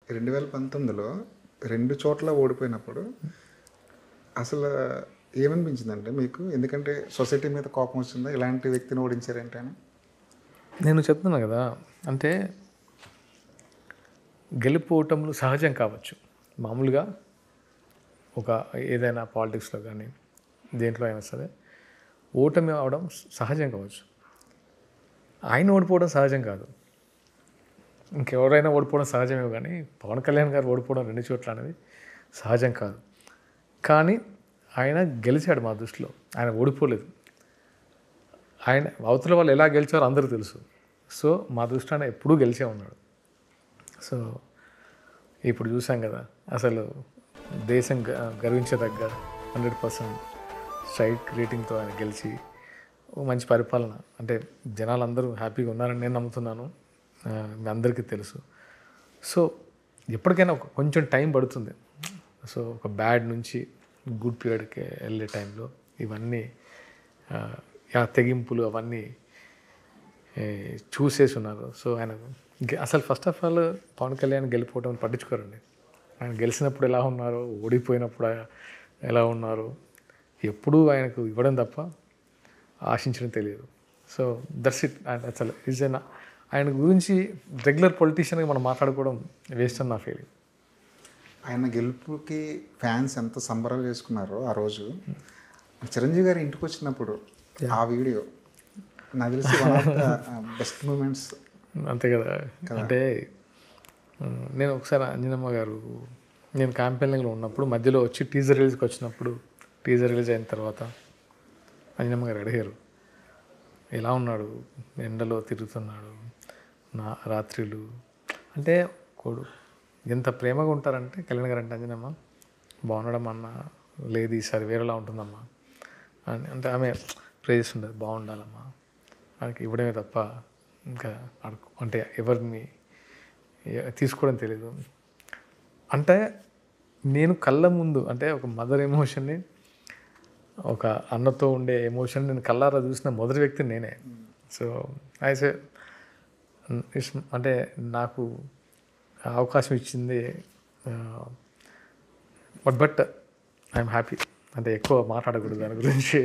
2019లో 2 చోట్ల ఓడిపోయినప్పుడు అసలు ఏమనిపించిందంటే మీకు? ఎందుకంటే సొసైటీ మీద కోపం వచ్చిందా? ఇలాంటి వ్యక్తిని ఓడించారేంటి అని? నేను చెప్తున్నా కదా, అంటే గెలుపు ఓటములు సహజం కావచ్చు. మామూలుగా ఒక ఏదైనా పాలిటిక్స్లో కానీ దేంట్లో అయినా సరే ఓటమి అవడం సహజం కావచ్చు. ఆయన ఓడిపోవడం సహజం కాదు. ఇంకెవరైనా ఓడిపోవడం సహజమే, కానీ పవన్ కళ్యాణ్ గారు ఓడిపోవడం 2 చోట్ల అనేది సహజం కాదు. కానీ ఆయన గెలిచాడు మా దృష్టిలో. ఆయన ఓడిపోలేదు. ఆయన అవతల వాళ్ళు ఎలా గెలిచారో అందరికీ తెలుసు. సో మా దృష్టిలో ఆయన ఎప్పుడూ గెలిచే ఉన్నాడు. సో ఇప్పుడు చూసాం కదా, అసలు దేశం గర్వించదగ్గ 100% స్ట్రైక్ రేటింగ్తో ఆయన గెలిచి మంచి పరిపాలన, అంటే జనాలందరూ హ్యాపీగా ఉన్నారని నేను నమ్ముతున్నాను. మీ అందరికీ తెలుసు. సో ఎప్పటికైనా కొంచెం టైం పడుతుంది. సో ఒక బ్యాడ్ నుంచి గుడ్ పీరియడ్కి వెళ్ళే టైంలో ఇవన్నీ తెగింపులు అవన్నీ చూసేసి ఉన్నారు. సో ఆయన అసలు first of all Pawan Kalyan గెలిపోవడం పట్టించుకోరండి. ఆయన గెలిచినప్పుడు ఎలా ఉన్నారో, ఓడిపోయినప్పుడు ఎలా ఉన్నారో ఎప్పుడూ ఆయనకు ఇవ్వడం తప్ప ఆశించడం తెలియదు. So that's it. అండ్ అసలు ఆయన గురించి రెగ్యులర్ పొలిటీషియన్గా మనం మాట్లాడుకోవడం వేస్ట్ అని నా ఫీలింగ్. ఆయన గెలుపుకి ఫ్యాన్స్ ఎంత సంబరాలు చేసుకున్నారో ఆ రోజు. చిరంజీవి గారి ఇంటికి వచ్చినప్పుడు ఆ వీడియో నాకు తెలిసి one of the best moments. అంతే కదా. అంటే నేను ఒకసారి అంజనమ్మ గారు, నేను క్యాంపెయినింగ్లో ఉన్నప్పుడు మధ్యలో వచ్చి టీజర్ రిలీజ్కి వచ్చినప్పుడు, టీజర్ రిలీజ్ అయిన తర్వాత అంజనమ్మ గారు అడిగారు, ఎలా ఉన్నాడు, ఎండలో తిరుగుతున్నాడు నా రాత్రిలు అంటే. కోడు ఎంత ప్రేమగా ఉంటారంటే కళ్యాణ్ గారు అంటే, అంజనమ్మ బాగుండడం అన్న లేదు ఈసారి వేరేలా ఉంటుందమ్మా అని అంటే ఆమె ప్రేజెస్ ఉండదు. బాగుండాలమ్మా మనకి ఇవ్వడమే తప్ప ఇంకా అంటే ఎవరిని తీసుకోవడం తెలీదు అంటే. నేను కళ్ళ ముందు అంటే ఒక మదర్ ఎమోషన్ని, ఒక అన్నతో ఉండే ఎమోషన్ నేను కళ్ళారా చూసిన మొదటి వ్యక్తి నేనే. సో అయితే అంటే నాకు అవకాశం ఇచ్చింది. But I'm happy. అంటే ఎక్కువ మాట్లాడకూడదు దాని గురించి.